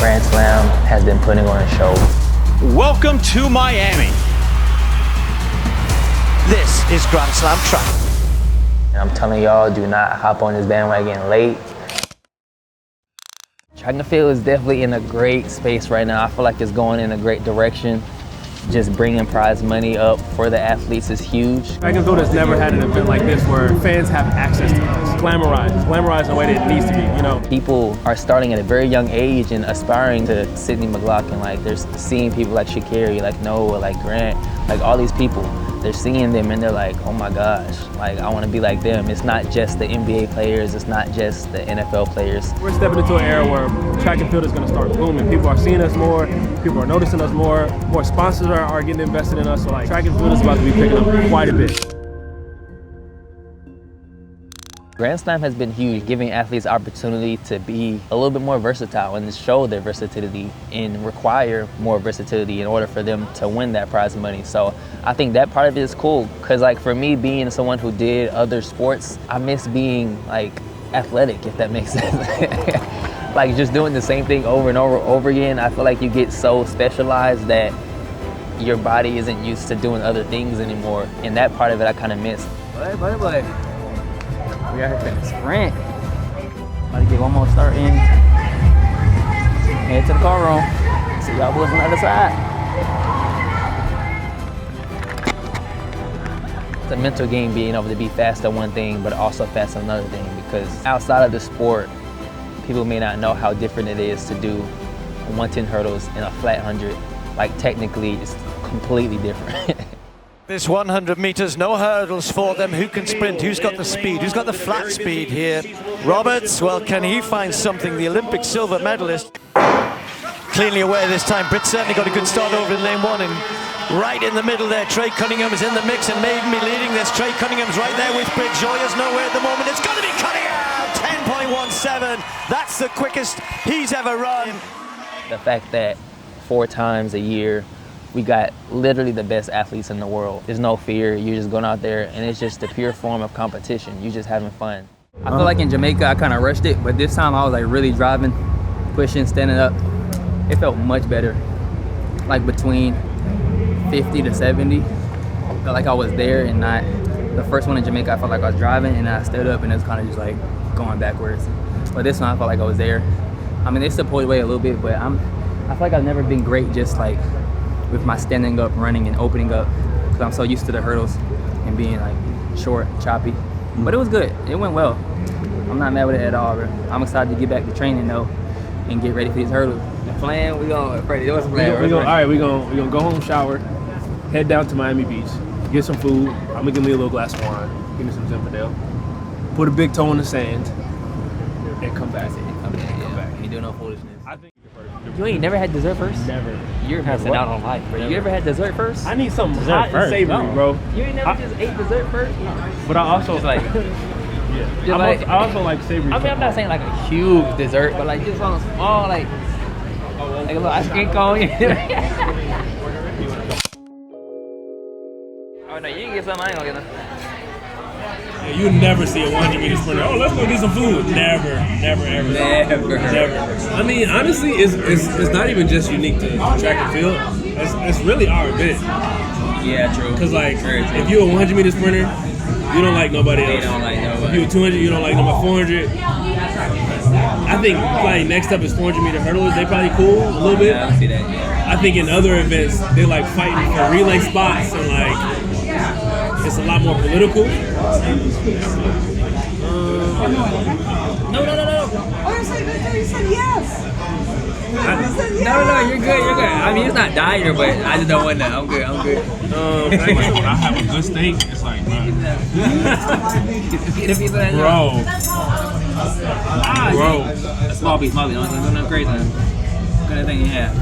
Grand Slam has been putting on a show. Welcome to Miami. This is Grand Slam track. And I'm telling y'all, do not hop on this bandwagon late. Track and field is definitely in a great space right now. I feel like it's going in a great direction. Just bringing prize money up for the athletes is huge. Track and field has never had an event like this where fans have access to us. Glamorized in the way that it needs to be, you know. People are starting at a very young age and aspiring to Sydney McLaughlin. Like, they're seeing people like Sha'Carri, like Noah, like Grant, like all these people. They're seeing them and they're like, oh my gosh, like I want to be like them. It's not just the NBA players, it's not just the NFL players. We're stepping into an era where track and field is going to start booming. People are seeing us more, people are noticing us more sponsors are getting invested in us. So like track and field is about to be picking up quite a bit. Grand Slam has been huge, giving athletes opportunity to be a little bit more versatile and to show their versatility and require more versatility in order for them to win that prize money. So I think that part of it is cool, because like for me, being someone who did other sports, I miss being like athletic, if that makes sense. Like just doing the same thing over and over again, I feel like you get so specialized that your body isn't used to doing other things anymore, and that part of it I kind of miss. But. We out here finna sprint. About to get one more start in. Head to the car room. See y'all boys on the other side. It's a mental game, being able to be fast at one thing, but also fast at another thing, because outside of the sport, people may not know how different it is to do 110 hurdles in a flat 100. Like technically, it's completely different. This 100 meters, no hurdles for them. Who can sprint? Who's got the speed? Who's got the flat speed here? Roberts, well, can he find something? The Olympic silver medalist. Cleanly away this time. Britt certainly got a good start over in lane one, and right in the middle there, Trey Cunningham is in the mix and may be leading this. Trey Cunningham's right there with Britt. Joya's nowhere at the moment. It's got to be Cunningham! 10.17. That's the quickest he's ever run. The fact that 4 times a year, we got literally the best athletes in the world. There's no fear, you're just going out there and it's just the pure form of competition. You're just having fun. I feel like in Jamaica, I kind of rushed it, but this time I was like really driving, pushing, standing up. It felt much better. Like between 50 to 70. I felt like I was there and not, the first one in Jamaica, I felt like I was driving and I stood up and it was kind of just like going backwards. But this one, I felt like I was there. I mean, they still pulled away a little bit, but I feel like I've never been great just like with my standing up, running, and opening up, because I'm so used to the hurdles and being like short, choppy. But it was good. It went well. I'm not mad with it at all, bro. I'm excited to get back to training though and get ready for these hurdles. The plan, we gonna what's the plan? All right, we gonna go home, shower, head down to Miami Beach, get some food. I'm gonna give me a little glass of wine, give me some Zinfandel, put a big toe in the sand, and come back. Come back. Ain't doing no foolishness. I think You ain't never had dessert first? never. You're missing out on life, bro. You ever had dessert first? I need something hot and savory, bro. You ain't never just ate dessert first? But I also Just like, I also like savory. I mean, I'm not saying like a huge dessert, but like just on a small, like a little ice cream cone. Oh no, you can get something. I ain't gonna get nothing. Yeah, you never see a 100 meter sprinter. Oh, let's go get some food. Never, ever. I mean, honestly, it's not even just unique to track and field. It's really our event. Yeah, true. Because like, if you're a 100 meter sprinter, you don't like nobody else. You don't like nobody. If you're a 200, you don't like nobody. 400. I think like next up is 400 meter hurdlers. They probably cool a little bit. Yeah, I see that. Yeah. I think in other events they like fighting for relay spots and like it's a lot more political. No. Oh, you said yes. No, you're good. I mean, it's not dire, but I just don't want that. I'm good. When I have a good steak, it's like, bro. A small piece. Don't do nothing crazy. Good thing you have.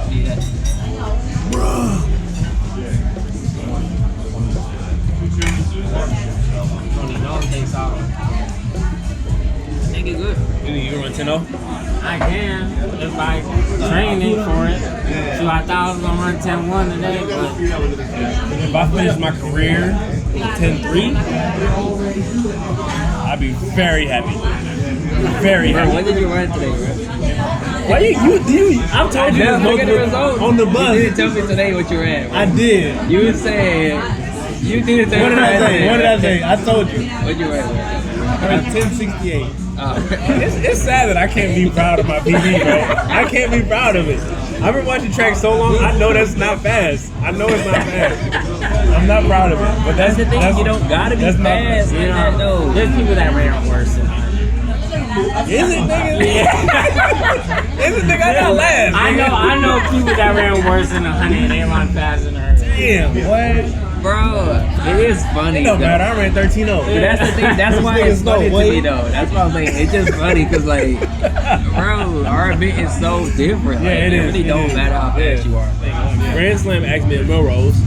Need that. Bro. I think it's good. You run 10-0? I can. If I training for it. So I thought I was gonna run 10-1 today, but If I finish my career in 10-3, I'd be very happy. Very happy. When did you run today, bro? Why you? I've told you this Look at the multiple results. on the bus. You didn't tell me today what you ran. I did. You said you didn't tell What me. did I say? What did I say? I told you. What you ran? I ran 10:68. Oh. It's sad that I can't be proud of my PB, bro. I can't be proud of it. I've been watching track so long. I know that's not fast. I know it's not fast. I'm not proud of it. But that's the thing. You don't gotta be fast. You know, No. there's people that ran worse than I. Is it, nigga? Is it, nigga? I got last. I know people that ran worse than 100 and they run faster than her. Damn, what? Bro, it is funny. It don't though. matter. I ran 13-0. But that's the thing. That's why it's funny to me, though. That's why I'm saying it's just funny because, like, bro, our event is so different. Yeah, like, it is. really don't matter how fast you are. Grand Slam asked me at Melrose,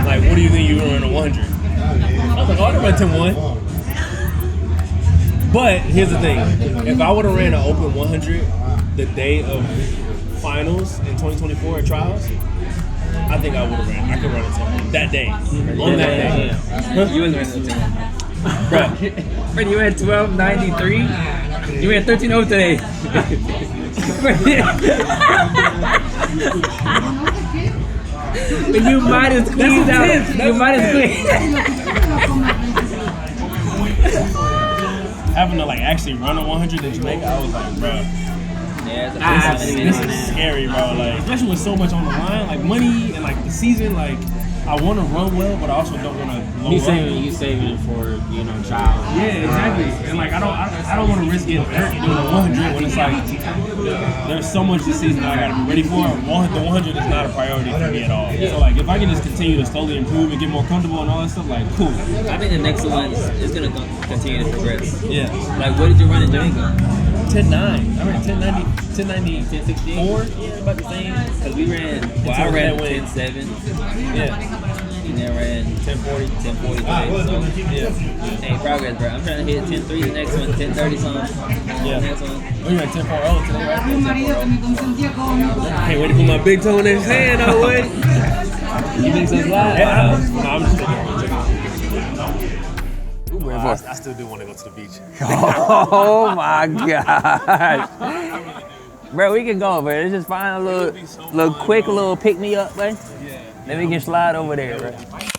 like, what do you think you run on 100? I was like, oh, I can run 10-1. But here's the thing: if I would have ran an open 100 the day of finals in 2024 at trials, I think I would have ran. I could run a 10 that day. On that day. Huh? You was running the 10. Bruh. Bro, you ran 12:93. You ran 13:0 today. But you might have squeezed out. You might have squeezed. Having to like actually run a 100 in Jamaica, I was like, bro, this is scary, bro. Like, especially with so much on the line, like money and like the season. Like, I want to run well, but I also don't want to blow up. You saving it for trials. Yeah, exactly. And like, I don't want to risk getting hurt doing a 100 when it's like there's so much this season that I got to be ready for. The 100 is not a priority for me at all. So like, if I can just continue to slowly improve and get more comfortable and all that stuff, like, cool. I think the next one is gonna continue to progress. Yeah. Like, what did you run in Jamaica? 10.9. I ran 10.90, 10.90, 10:16. Yeah, about the same. Cause we ran. Well, I ran 10:7. Yeah. And then ran 10:40. 10:40 today. So Yeah. hey, progress, bro. I'm trying to hit 10:3 the next one, 10:30 something. Yeah. The next one. We ran 10.40 today, right? 10.40. Can't wait to put my big toe in his hand, though, Wood. You think so live? No, I'm just kidding. I still do want to go to the beach. Oh my gosh. Bro, we can go, bro. Let's just find a little quick little pick me up, man. Yeah. Then we can slide over there, bro. Right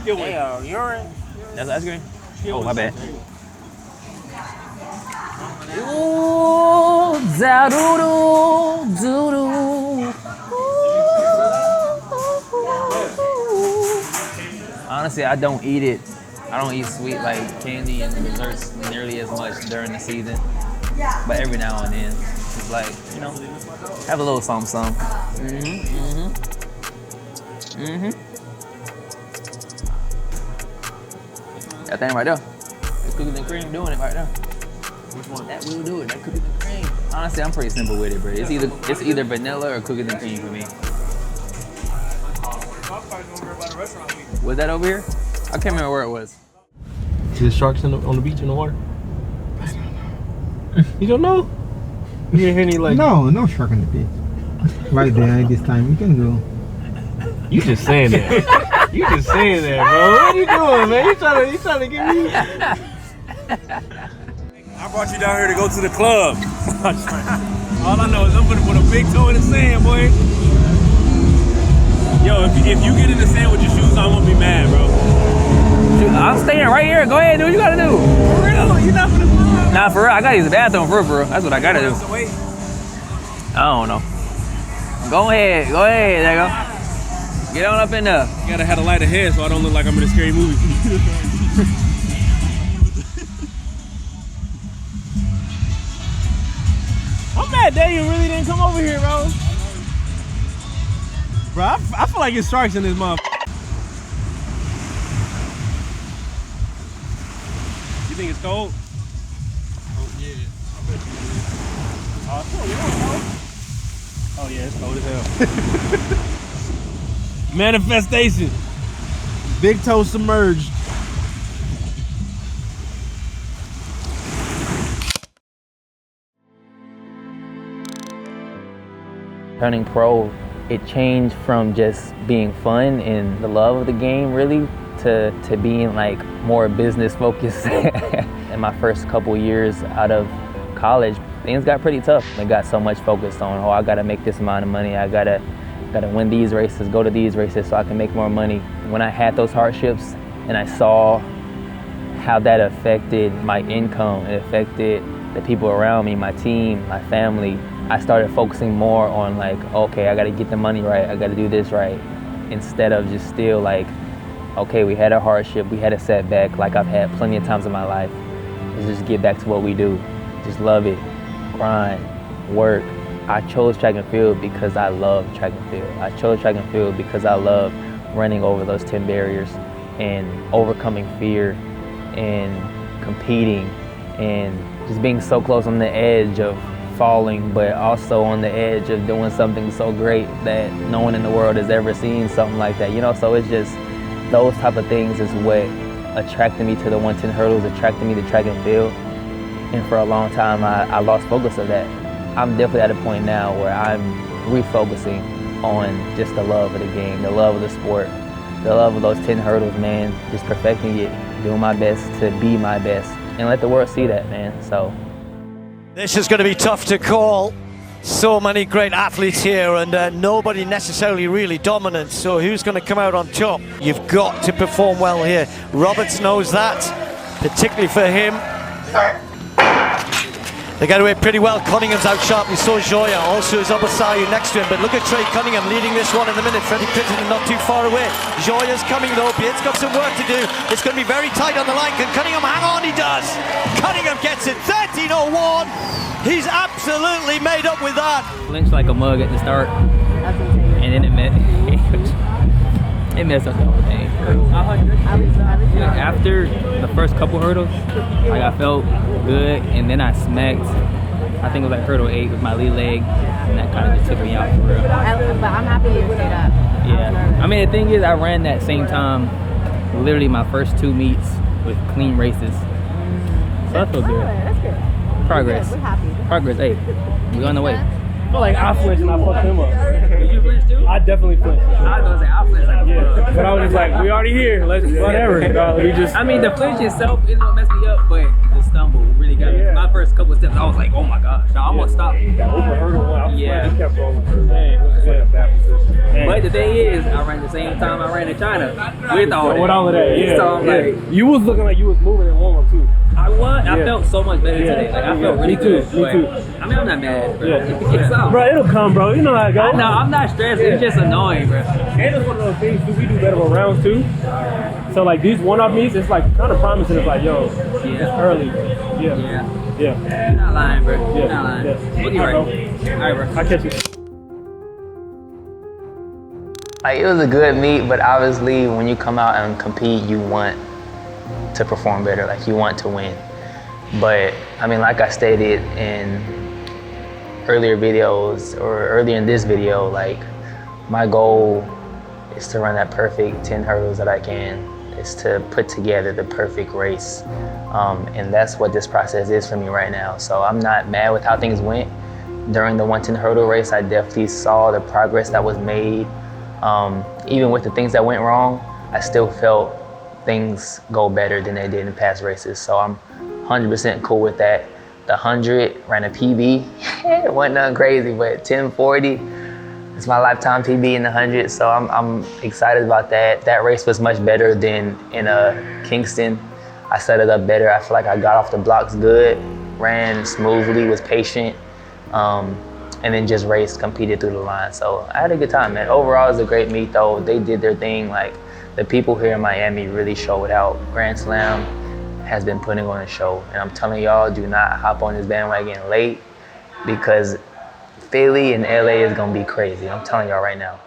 here. Hey, urine. That's ice cream? Oh, my bad. Ooh, za-doo-doo, doo-doo. Honestly, I don't eat it. I don't eat sweet like candy and desserts nearly as much during the season. But every now and then, it's like, have a little something. That thing right there. That cookies and cream doing it right there. Which one? That will do it. That cookies and cream. Honestly, I'm pretty simple with it, bro. It's either vanilla or cookies and cream for me. Was that over here? I can't remember where it was. See the sharks on the beach in the water? I don't know. You don't know? You didn't hear any like... No shark on the beach. Right there, this time, we can go. You just saying that. You just saying that, bro. What are you doing, man? You trying to get me? I brought you down here to go to the club. All I know is I'm gonna put a big toe in the sand, boy. Yo, if you get in the sand with your shoes on, I'm gonna be mad, bro. I'm staying right here. Go ahead, do what you gotta do. For real? You're not gonna fly? Nah, for real. I gotta use the bathroom for real. That's what I gotta do. So wait. I don't know. Go ahead. There you go. Get on up in there. You gotta have a light ahead so I don't look like I'm in a scary movie. I'm mad Dameon really didn't come over here, bro. Bro, I feel like it's sharks in this motherfucker. You think it's cold? Oh, yeah. Oh, yeah, it's cold as hell. Manifestation. Big toe submerged. Turning pro, it changed from just being fun and the love of the game really to being like more business focused. In my first couple years out of college, things got pretty tough. I got so much focused on, oh, I gotta make this amount of money, I gotta win these races, go to these races so I can make more money. When I had those hardships and I saw how that affected my income, it affected the people around me, my team, my family, I started focusing more on like, okay, I gotta get the money right, I gotta do this right, instead of just still like, okay, we had a hardship, we had a setback, like I've had plenty of times in my life. Let's just get back to what we do. Just love it, grind, work. I chose track and field because I love track and field. I chose track and field because I love running over those 10 barriers and overcoming fear and competing and just being so close on the edge of falling, but also on the edge of doing something so great that no one in the world has ever seen something like that, you know? So it's just those type of things is what attracted me to the 110 hurdles, attracted me to track and field. And for a long time, I lost focus of that. I'm definitely at a point now where I'm refocusing on just the love of the game, the love of the sport, the love of those 10 hurdles, man, just perfecting it, doing my best to be my best, and let the world see that, man, so. This is going to be tough to call. So many great athletes here and nobody necessarily really dominant, so who's going to come out on top? You've got to perform well here. Roberts knows that, particularly for him. They get away pretty well. Cunningham's out sharply, so Joya, also is Obasayu next to him, but look at Trey Cunningham leading this one in the minute. Freddie Pitton not too far away. Joya's coming though, Pitt's got some work to do. It's going to be very tight on the line. Can Cunningham hang on? He does! Cunningham gets it, 13:01. He's absolutely made up with that. Flinched like a mug at the start, and then it messed up the whole thing. After the first couple hurdles, like I felt good, and then I smacked, I think it was like hurdle 8 with my lead leg, and that kind of just took me out for real. But I'm happy you stayed up. Yeah, I mean the thing is I ran that same time, literally my first 2 meets with clean races. So I feel good. That's good. Progress. We're happy. Progress, hey, we on the way. I feel like I flinched and I fucked him up. Did you flinch too? I definitely flinched. I was gonna say I flinched like Yeah, but I was just like, we already here. Let's whatever. We just. I mean, the flinch itself is what messed me up, but the stumble really got me. My first couple of steps, I was like, oh my gosh, I almost stopped. That over hurdle one, Yeah. He kept rolling. Dang, it was a bad position. But the thing is, I ran the same time I ran in China with all that. With all of that, yeah. So I'm like, you was looking like you was moving in warm up too. I was. I felt so much better today. Like I felt really good. Me too. I mean, I'm not mad, bro. Yeah. It's up. Bro, it'll come, bro. You know how it goes. No, I'm not stressed. It's just annoying, bro. And it's one of those things too. We do better on rounds too. So like these one-off meets, it's like kind of promising. It's like, yo, it's early. Yeah. You're not lying, bro. You're not lying. Yeah. We'll be right. All right, bro. I'll catch you. Like, it was a good meet, but obviously when you come out and compete, you want to perform better, like you want to win. But I mean, like I stated in earlier videos or earlier in this video, like my goal is to run that perfect 10 hurdles that I can, is to put together the perfect race. And that's what this process is for me right now. So I'm not mad with how things went. During the 110 hurdle race, I definitely saw the progress that was made. Even with the things that went wrong, I still felt things go better than they did in past races. So I'm 100% cool with that. The 100 ran a PB. It wasn't nothing crazy, but 10:40, it's my lifetime PB in the 100. So I'm excited about that. That race was much better than in Kingston. I set it up better. I feel like I got off the blocks good, ran smoothly, was patient, and then just raced, competed through the line. So I had a good time, man. Overall, it was a great meet though. They did their thing. Like, the people here in Miami really showed out. Grand Slam has been putting on a show. And I'm telling y'all, do not hop on this bandwagon late, because Philly and LA is gonna be crazy. I'm telling y'all right now.